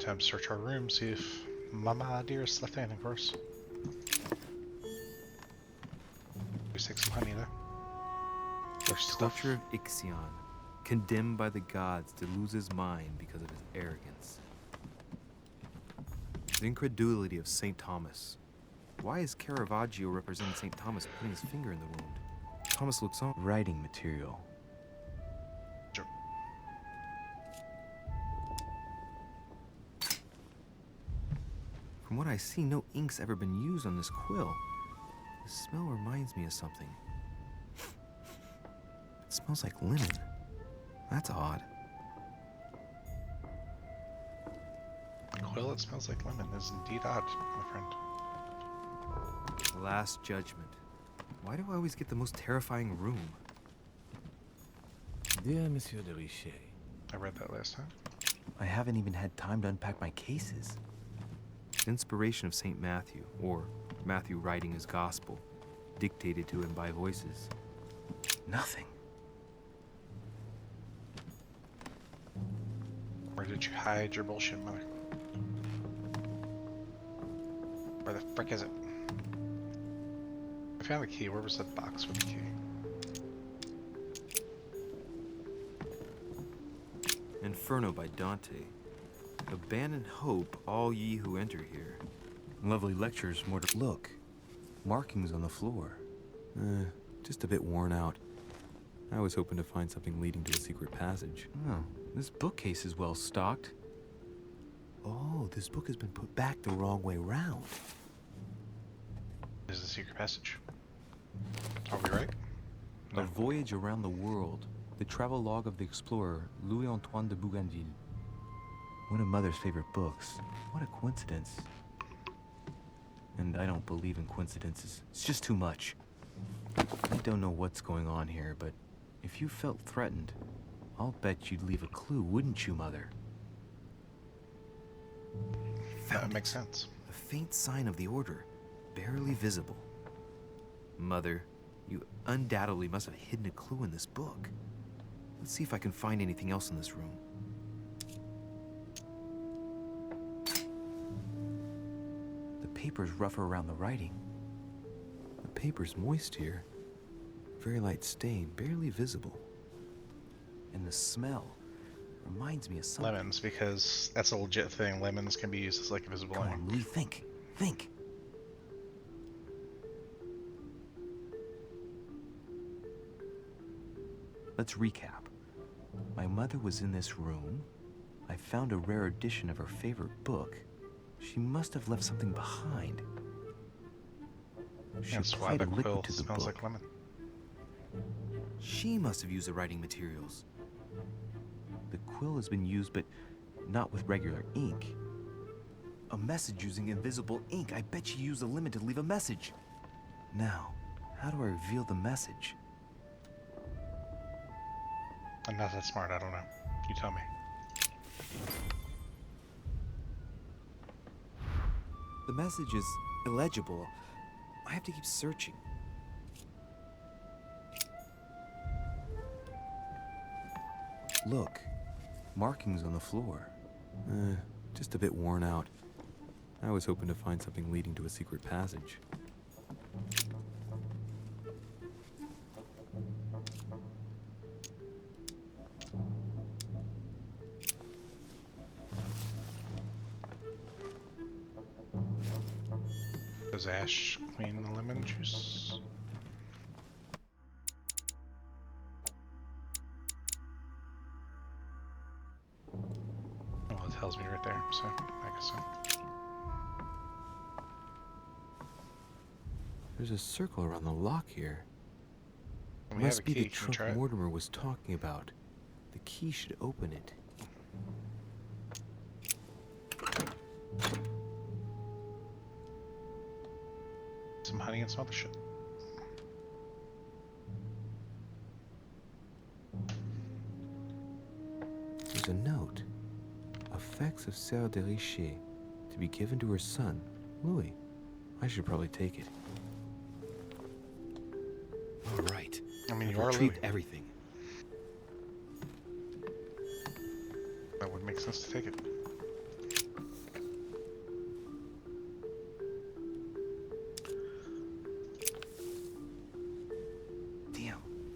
Time to search our room, see if Mama Dearest left anything for us. We take some honey there. The There's stuff. torture of Ixion, condemned by the gods to lose his mind because of his arrogance. The incredulity of St. Thomas. Why is Caravaggio representing St. Thomas putting his finger in the wound? Thomas looks on. Writing material. Sure. From what I see, no ink's ever been used on this quill. The smell reminds me of something. It smells like lemon. That's odd. Quill that smells like lemon is indeed odd, my friend. The Last Judgment. Why do I always get the most terrifying room? Dear Monsieur de Richet, I read that last time. I haven't even had time to unpack my cases. Inspiration of St. Matthew, or Matthew writing his gospel, dictated to him by voices. Nothing. Where did you hide your bullshit, mother? Where the frick is it? I found the key. Where was that box with the key? Inferno by Dante. Abandon hope, all ye who enter here. Lovely lectures, more to look. Markings on the floor. Just a bit worn out. I was hoping to find something leading to a secret passage. Oh, this bookcase is well stocked. Oh, this book has been put back the wrong way round. This is the secret passage. Are we right? A voyage around the world. The travel log of the explorer, Louis-Antoine de Bougainville. One of Mother's favorite books. What a coincidence. And I don't believe in coincidences. It's just too much. I don't know what's going on here, but if you felt threatened, I'll bet you'd leave a clue, wouldn't you, Mother? That makes sense. A faint sign of the order, barely visible. Mother, you undoubtedly must have hidden a clue in this book. Let's see if I can find anything else in this room. The paper's rougher around the writing. The paper's moist here. Very light stain, barely visible. And the smell reminds me of something. Lemons, because that's a legit thing. Lemons can be used as like a visible Come ink. on, Louis, think. Think. Let's recap. My mother was in this room. I found a rare edition of her favorite book. She must have left something behind. She That's why applied the a liquid quill to the smells book. like lemon. She must have used the writing materials. The quill has been used, but not with regular ink. A message using invisible ink. I bet she used a lemon to leave a message. Now, how do I reveal the message? I'm not that smart, I don't know. You tell me. The message is illegible. I have to keep searching. Look, markings on the floor. Just a bit worn out. I was hoping to find something leading to a secret passage. Does Ash clean the lemon juice? Well, it tells me right there, so I guess so. There's a circle around the lock here. We have a Must be key. the Can we try trunk it? Mortimer was talking about. The key should open it. Some honey and some other shit. There's a note. Effects of Sœur de Richet, to be given to her son, Louis. I should probably take it. All right. I mean, I've you are retrieved Louis. everything. That would make sense to take it.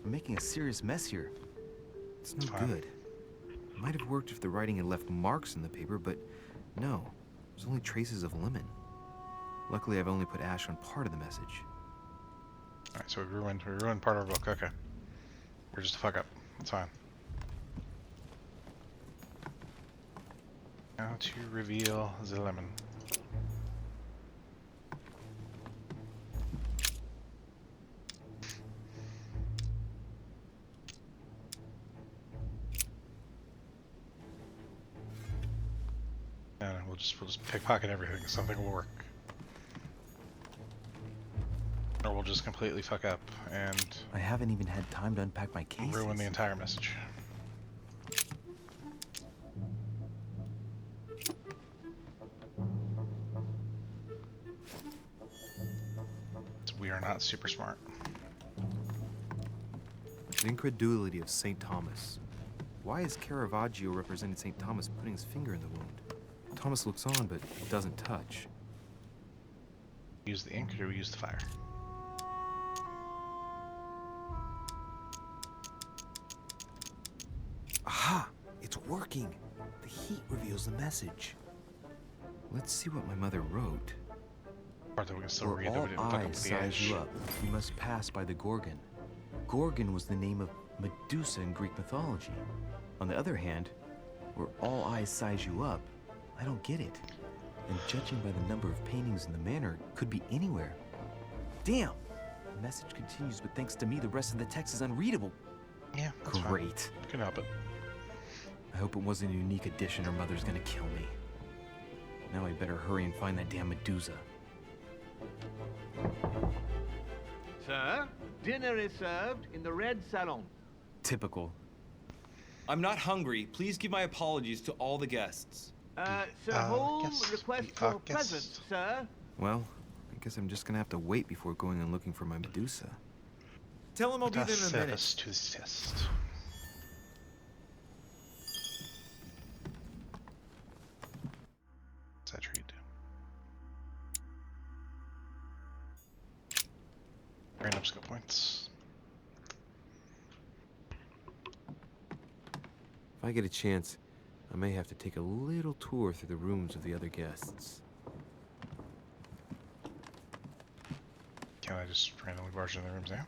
I'm making a serious mess here. It's no Fine. good. It might have worked if the writing had left marks in the paper, but no. There's only traces of lemon. Luckily, I've only put ash on part of the message. Alright, so we ruined part of our book. Okay. We're just a fuck up. That's fine. Now to reveal the lemon. And we'll just pickpocket everything. Something will work. Or we'll just completely fuck up and I haven't even had time to unpack my cases. ruin the entire message. We are not super smart. The incredulity of St. Thomas. Why is Caravaggio representing St. Thomas putting his finger in the wound? Thomas looks on, but doesn't touch. Use the ink or do we use the fire? Aha! It's working! The heat reveals the message. Let's see what my mother wrote. Or that we can still Where read that all we didn't fuck up eyes with the size edge. you up, you must pass by the Gorgon. Gorgon was the name of Medusa in Greek mythology. On the other hand, where all eyes size you up, I don't get it. And judging by the number of paintings in the manor, it could be anywhere. Damn! The message continues, but thanks to me, the rest of the text is unreadable. Yeah, that's fine. Great. Couldn't help it. I hope it wasn't a unique edition or Mother's gonna kill me. Now I better hurry and find that damn Medusa. Sir, dinner is served in the red salon. Typical. I'm not hungry. Please give my apologies to all the guests. Sir Holmes guests. requests We are for present, guests. sir. Well, I guess I'm just gonna have to wait before going and looking for my Medusa. Tell him I'll be there Does in a minute. service to the test. What's that tree do? Random skill points. If I get a chance, I may have to take a little tour through the rooms of the other guests. Can I just randomly barge into the rooms now?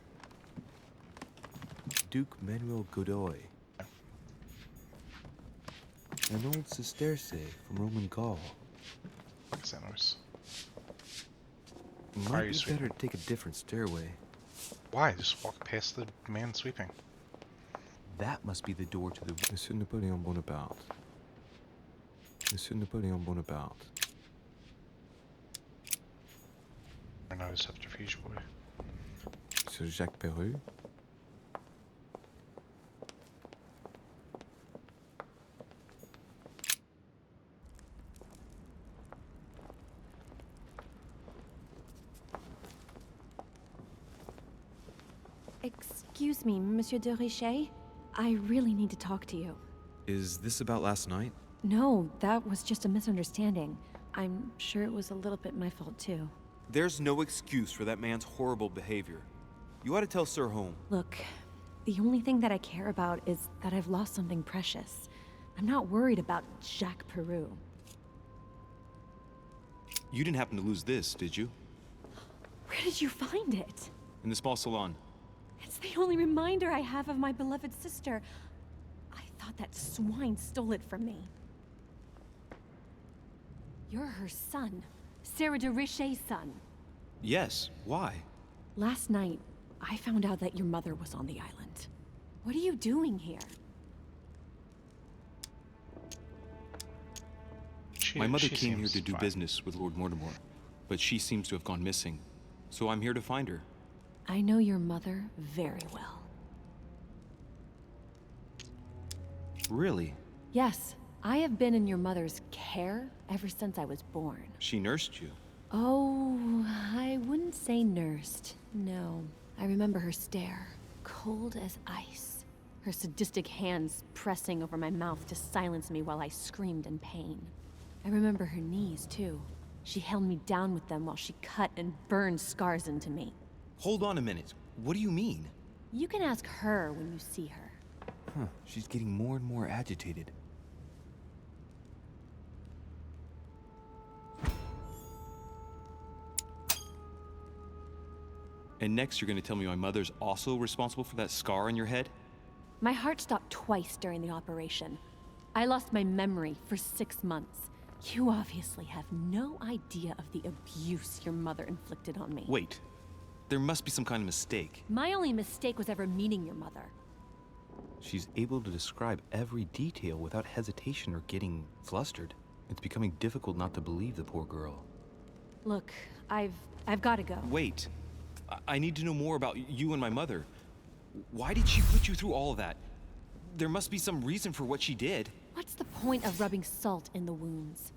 Duke Manuel Godoy. An old Sesterce from Roman Gaul. What's that noise? Are Might you be sweeping? better to take a different stairway. Why? Just walk past the man sweeping. That must be the door to the... Monsieur Napoleon Bonaparte. Monsieur Napoleon Bonaparte. Or not a subterfuge boy. Monsieur Jacques Perru. Excuse me, Monsieur de Richet? I really need to talk to you. Is this about last night? No, that was just a misunderstanding. I'm sure it was a little bit my fault, too. There's no excuse for that man's horrible behavior. You ought to tell Sir Home. Look, the only thing that I care about is that I've lost something precious. I'm not worried about Jacques Peru. You didn't happen to lose this, did you? Where did you find it? In the small salon. It's the only reminder I have of my beloved sister. I thought that swine stole it from me. You're her son. Sarah de Richet's son. Yes. Why? Last night, I found out that your mother was on the island. What are you doing here? My mother She came here seems to do fine. business with Lord Mortimer, but she seems to have gone missing. So I'm here to find her. I know your mother very well. Really? Yes, I have been in your mother's care ever since I was born. She nursed you. Oh, I wouldn't say nursed. No. I remember her stare, cold as ice. Her sadistic hands pressing over my mouth to silence me while I screamed in pain. I remember her knees, too. She held me down with them while she cut and burned scars into me. Hold on a minute. What do you mean? You can ask her when you see her. Huh, she's getting more and more agitated. And next, you're gonna tell me my mother's also responsible for that scar on your head? My heart stopped twice during the operation. I lost my memory for 6 months. You obviously have no idea of the abuse your mother inflicted on me. Wait, there must be some kind of mistake. My only mistake was ever meeting your mother. She's able to describe every detail without hesitation or getting flustered. It's becoming difficult not to believe the poor girl. Look, I've got to go. Wait, I need to know more about you and my mother. Why did she put you through all of that? There must be some reason for what she did. What's the point of rubbing salt in the wounds?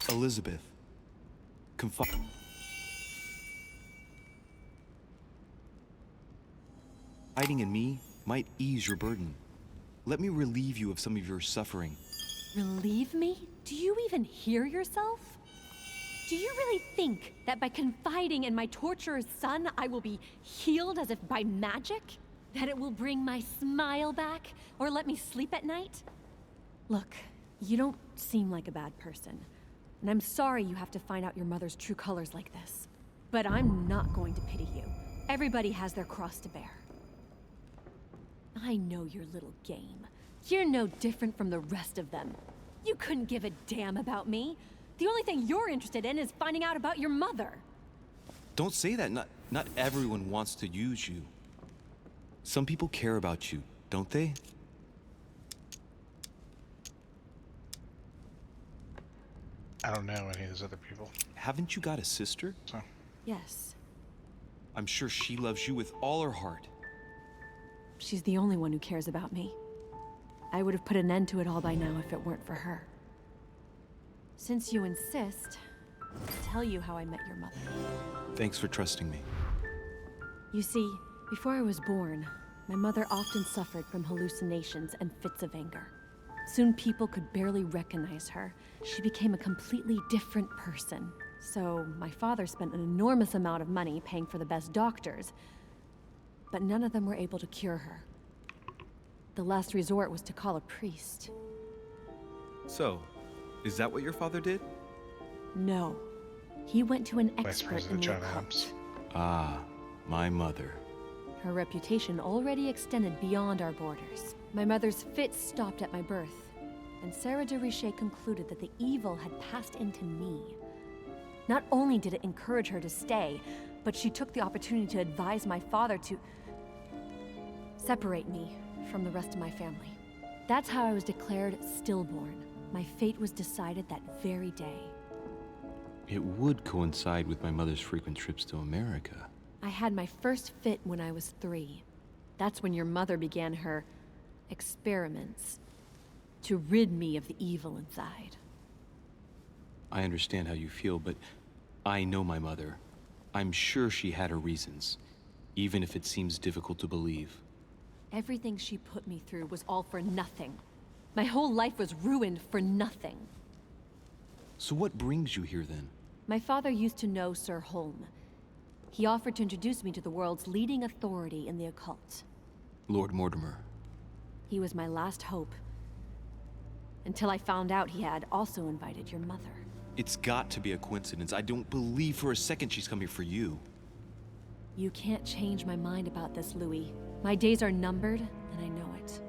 Elizabeth, confiding in me might ease your burden. Let me relieve you of some of your suffering. Relieve me? Do you even hear yourself? Do you really think that by confiding in my torturer's son, I will be healed as if by magic? That it will bring my smile back or let me sleep at night? Look, you don't seem like a bad person. And I'm sorry you have to find out your mother's true colors like this. But I'm not going to pity you. Everybody has their cross to bear. I know your little game. You're no different from the rest of them. You couldn't give a damn about me. The only thing you're interested in is finding out about your mother. Don't say that. Not everyone wants to use you. Some people care about you, don't they? I don't know any of those other people. Haven't you got a sister? So, Yes, I'm sure she loves you with all her heart. she's the only one who cares about me. I would have put an end to it all by now if it weren't for her. Since you insist, I'll tell you how I met your mother. Thanks for trusting me. You see, before I was born, my mother often suffered from hallucinations and fits of anger. Soon people could barely recognize her. She became a completely different person. So my father spent an enormous amount of money paying for the best doctors, but none of them were able to cure her. The last resort was to call a priest. So, is that what your father did? No. He went to an Vice expert in President the John occult. Adams. Ah, my mother. Her reputation already extended beyond our borders. My mother's fits stopped at my birth, and Sarah de Richet concluded that the evil had passed into me. Not only did it encourage her to stay, but she took the opportunity to advise my father to separate me from the rest of my family. That's how I was declared stillborn. My fate was decided that very day. It would coincide with my mother's frequent trips to America. I had my first fit when I was 3. That's when your mother began her experiments to rid me of the evil inside. I understand how you feel, but I know my mother. I'm sure she had her reasons, even if it seems difficult to believe. Everything she put me through was all for nothing. My whole life was ruined for nothing. So what brings you here then? My father used to know Sir Holm. He offered to introduce me to the world's leading authority in the occult. Lord Mortimer. He was my last hope. Until I found out he had also invited your mother. It's got to be a coincidence. I don't believe for a second she's come here for you. You can't change my mind about this, Louis. My days are numbered, and I know it.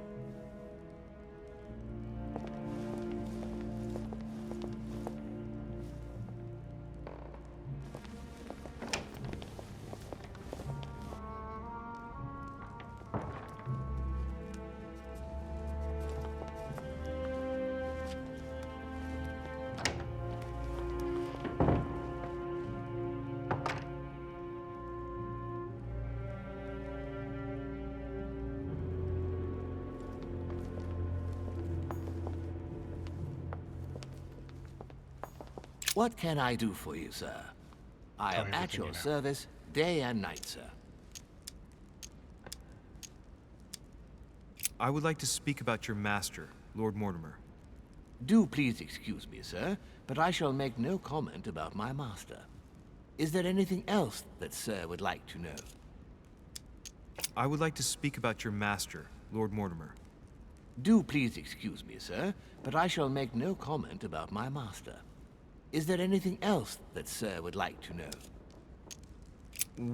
What can I do for you, sir? I Tell am me at everything your you know. service day and night, sir. I would like to speak about your master, Lord Mortimer. Do please excuse me, sir, but I shall make no comment about my master. Is there anything else that Sir would like to know? I would like to speak about your master, Lord Mortimer. Do please excuse me, sir, but I shall make no comment about my master. Is there anything else that Sir would like to know?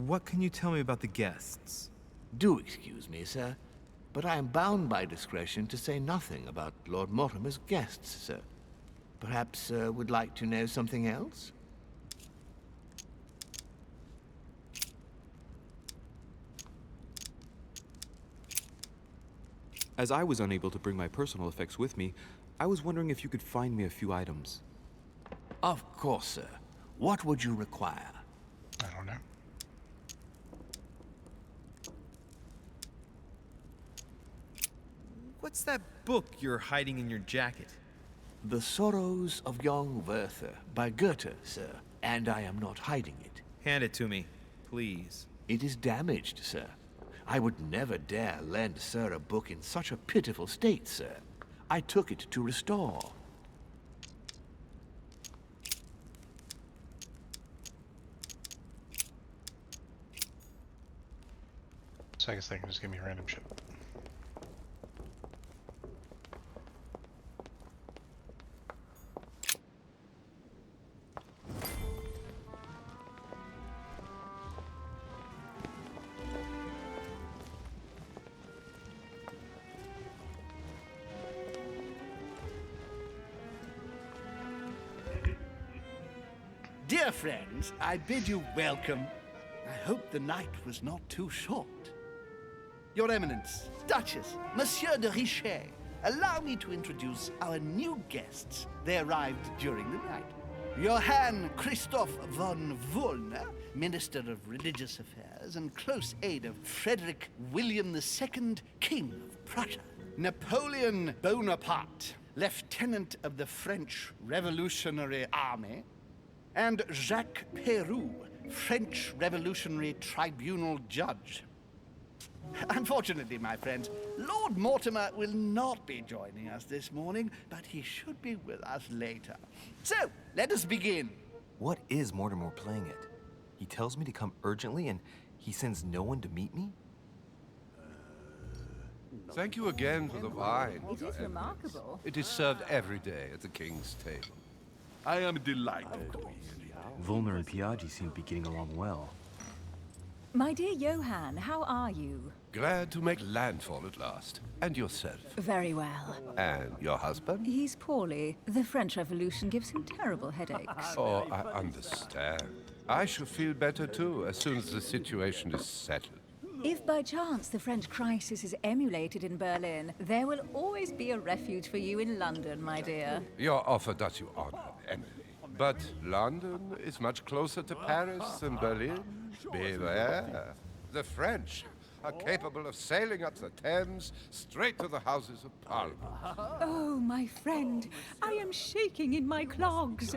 What can you tell me about the guests? Do excuse me, sir, but I am bound by discretion to say nothing about Lord Mortimer's guests, sir. Perhaps Sir would like to know something else? As I was unable to bring my personal effects with me, I was wondering if you could find me a few items. Of course, sir. What would you require? I don't know. What's that book you're hiding in your jacket? The Sorrows of Young Werther by Goethe, sir, and I am not hiding it. Hand it to me, please. It is damaged, sir. I would never dare lend Sir a book in such a pitiful state, sir. I took it to restore. So I guess they can just give me random shit. Dear friends, I bid you welcome. I hope the night was not too short. Your Eminence, Duchess, Monsieur de Richet, allow me to introduce our new guests. They arrived during the night. Johann Christoph von Wollner, Minister of Religious Affairs and close aide of Frederick William II, King of Prussia. Napoleon Bonaparte, Lieutenant of the French Revolutionary Army. And Jacques Peroux, French Revolutionary Tribunal Judge. Unfortunately, my friends, Lord Mortimer will not be joining us this morning, but he should be with us later. So, let us begin. What is Mortimer playing at? He tells me to come urgently and he sends no one to meet me? Thank you again for the wine. It is remarkable. It is served every day at the king's table. I am delighted. Volner and Piaggi seem to be getting along well. My dear Johann, how are you? Glad to make landfall at last. And yourself? Very well. And your husband? He's poorly. The French Revolution gives him terrible headaches. Oh, I understand. I shall feel better too as soon as the situation is settled. If by chance the French crisis is emulated in Berlin, there will always be a refuge for you in London, my dear. Your offer does you honor, Emily. But London is much closer to Paris than Berlin. Beware. The French are capable of sailing up the Thames straight to the Houses of Parliament. Oh, my friend, I am shaking in my clogs.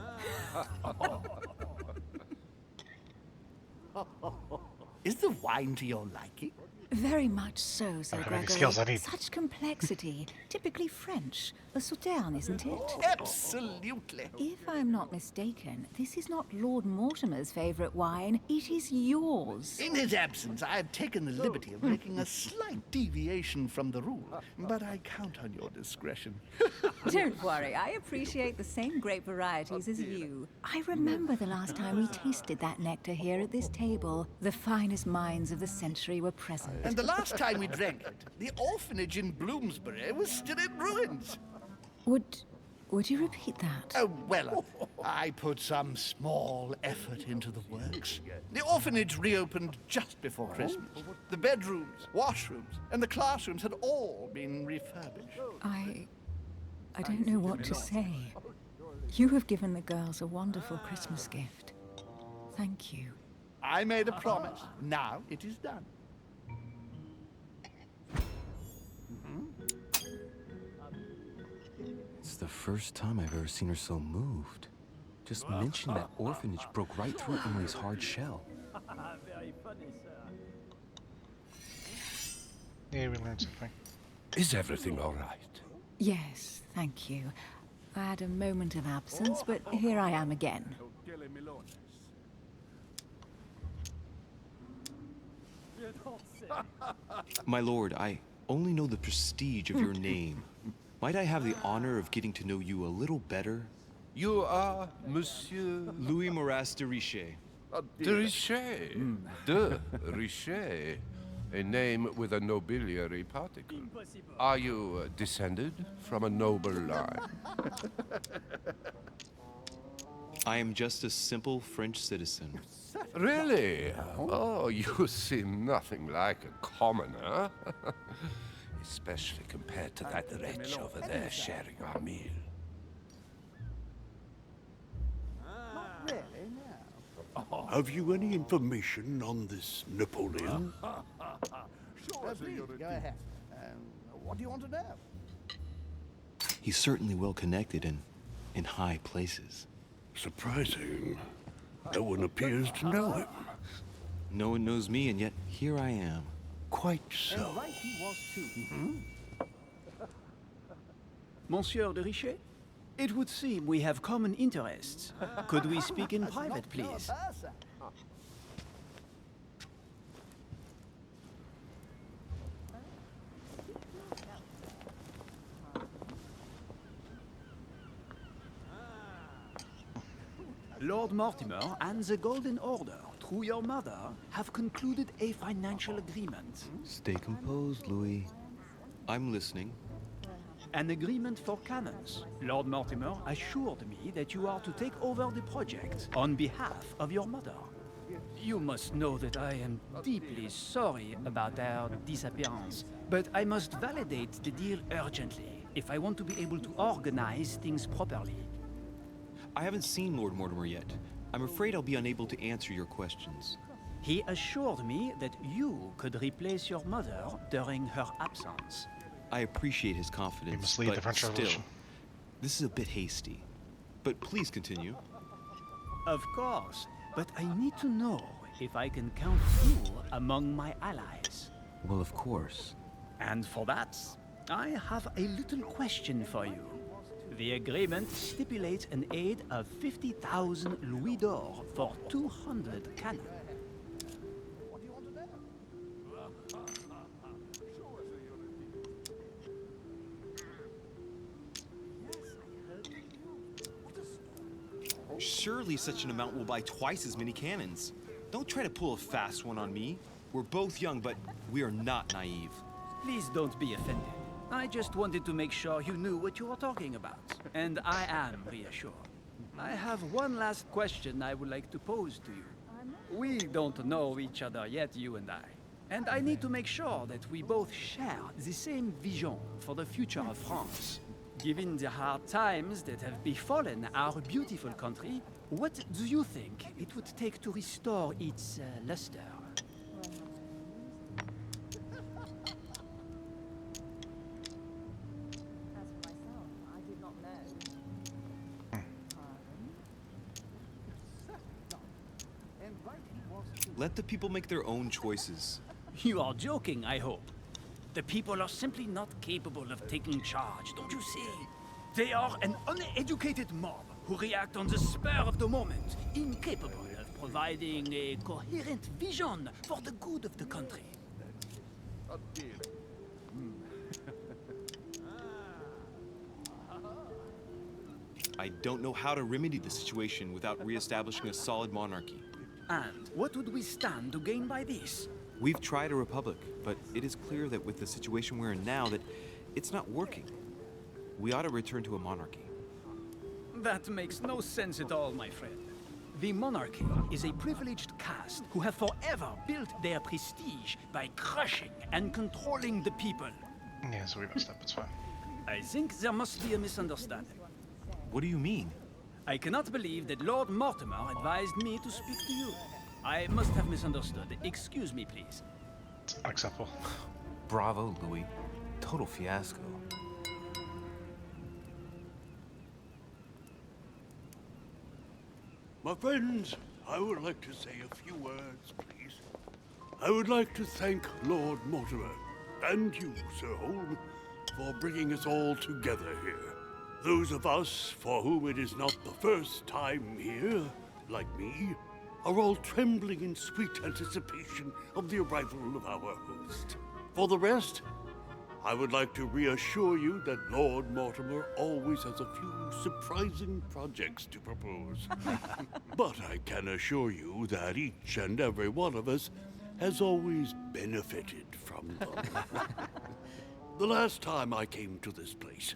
Is the wine to your liking? Very much so, Sir I don't have any Gregory. skills I need. Such complexity. Typically French. A Sauterne, isn't it? Absolutely. If I'm not mistaken, this is not Lord Mortimer's favorite wine. It is yours. In his absence, I have taken the liberty of making a slight deviation from the rule, but I count on your discretion. Don't worry, I appreciate the same grape varieties as you. I remember the last time we tasted that nectar here at this table. The finest minds of the century were present. And the last time we drank it, the orphanage in Bloomsbury was still in ruins. Would you repeat that? Oh, well, I put some small effort into the works. The orphanage reopened just before Christmas. The bedrooms, washrooms, and the classrooms had all been refurbished. I don't know what to say. You have given the girls a wonderful Christmas gift. Thank you. I made a promise. Now it is done. It's the first time I've ever seen her so moved. Just mentioning that orphanage broke right through Emily's hard shell. Yeah, we learned something. Is everything all right? Yes, thank you. I had a moment of absence, but here I am again. My lord, I only know the prestige of your name. Might I have the honor of getting to know you a little better? You are Monsieur Louis Moras de Richet. de Richet. De Richet. A name with a nobiliary particle. Are you descended from a noble line? I am just a simple French citizen. Really? Oh, you seem nothing like a commoner. Especially compared to that wretch over there sharing our meal. Have you any information on this Napoleon? Please, go ahead. What do you want to know? He's certainly well connected and in high places. Surprising. No one appears to know him. No one knows me, and yet here I am. Quite so. Right he was too. Monsieur de Richet? It would seem we have common interests. Could we speak in private, please? Lord Mortimer and the Golden Order, through your mother, have concluded a financial agreement. Stay composed, Louis. I'm listening. An agreement for cannons. Lord Mortimer assured me that you are to take over the project on behalf of your mother. You must know that I am deeply sorry about their disappearance, but I must validate the deal urgently if I want to be able to organize things properly. I haven't seen Lord Mortimer yet. I'm afraid I'll be unable to answer your questions. He assured me that you could replace your mother during her absence. I appreciate his confidence, must lead the but French still, Revolution. this is a bit hasty. But please continue. Of course, but I need to know if I can count you among my allies. Well, of course. And for that, I have a little question for you. The agreement stipulates an aid of 50,000 louis d'or for 200 cannon. Surely such an amount will buy twice as many cannons. Don't try to pull a fast one on me. We're both young, but we are not naive. Please don't be offended. I just wanted to make sure you knew what you were talking about. And I am reassured. I have one last question I would like to pose to you. We don't know each other yet, you and I. And I need to make sure that we both share the same vision for the future of France. Given the hard times that have befallen our beautiful country, what do you think it would take to restore its luster? Let the people make their own choices. You are joking, I hope. The people are simply not capable of taking charge, don't you see? They are an uneducated mob who react on the spur of the moment, incapable of providing a coherent vision for the good of the country. I don't know how to remedy the situation without re-establishing a solid monarchy. And what would we stand to gain by this? We've tried a republic, but it is clear that with the situation we're in now, that it's not working. We ought to return to a monarchy. That makes no sense at all, my friend. The monarchy is a privileged caste who have forever built their prestige by crushing and controlling the people. Yeah, so we messed up. It's fine. I think there must be a misunderstanding. What do you mean? I cannot believe that Lord Mortimer advised me to speak to you. I must have misunderstood. Excuse me, please. It's unacceptable. Bravo, Louis. Total fiasco. My friends, I would like to say a few words, please. I would like to thank Lord Mortimer, and you, Sir Holm, for bringing us all together here. Those of us for whom it is not the first time here, like me, are all trembling in sweet anticipation of the arrival of our host. For the rest, I would like to reassure you that Lord Mortimer always has a few surprising projects to propose. But I can assure you that each and every one of us has always benefited from them. The last time I came to this place,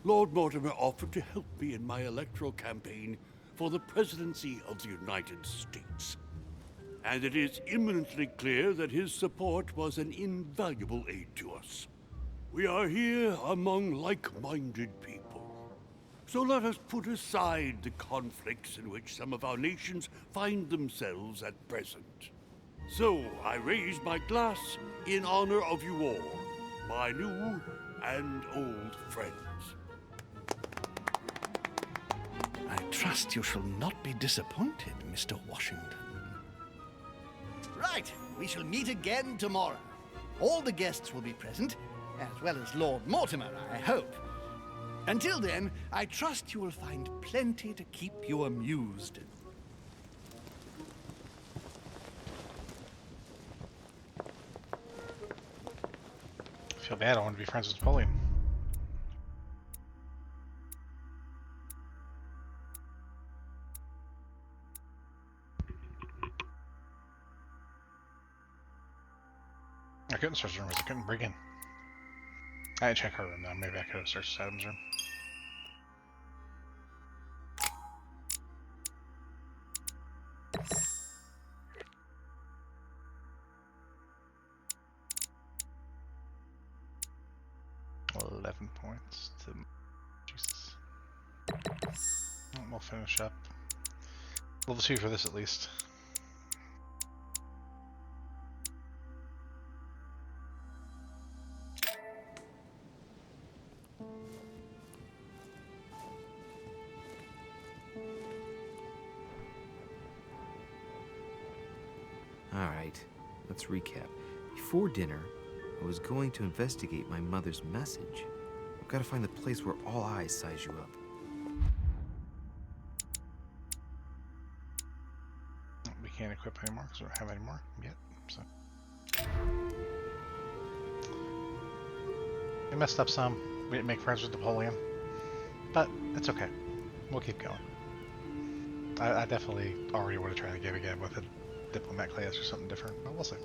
Lord Mortimer offered to help me in my electoral campaign for the presidency of the United States. And it is imminently clear that his support was an invaluable aid to us. We are here among like-minded people. So let us put aside the conflicts in which some of our nations find themselves at present. So I raise my glass in honor of you all, my new and old friends. I trust you shall not be disappointed, Mr. Washington. Right, we shall meet again tomorrow. All the guests will be present, as well as Lord Mortimer, I hope. Until then, I trust you will find plenty to keep you amused. I feel bad, I want to be friends with Napoleon. I couldn't search the room because I couldn't break in. I didn't check her room though, maybe I could have searched Adam's room. Points to Jesus. We'll finish up. Level 2 for this at least. Alright, let's recap. Before dinner, I was going to investigate my mother's message. I've got to find the place where all eyes size you up. We can't equip anymore because we don't have any more yet, so. We messed up some. We didn't make friends with Napoleon. But it's okay. We'll keep going. I definitely already would have tried to get again with a diplomat class or something different, but we'll see.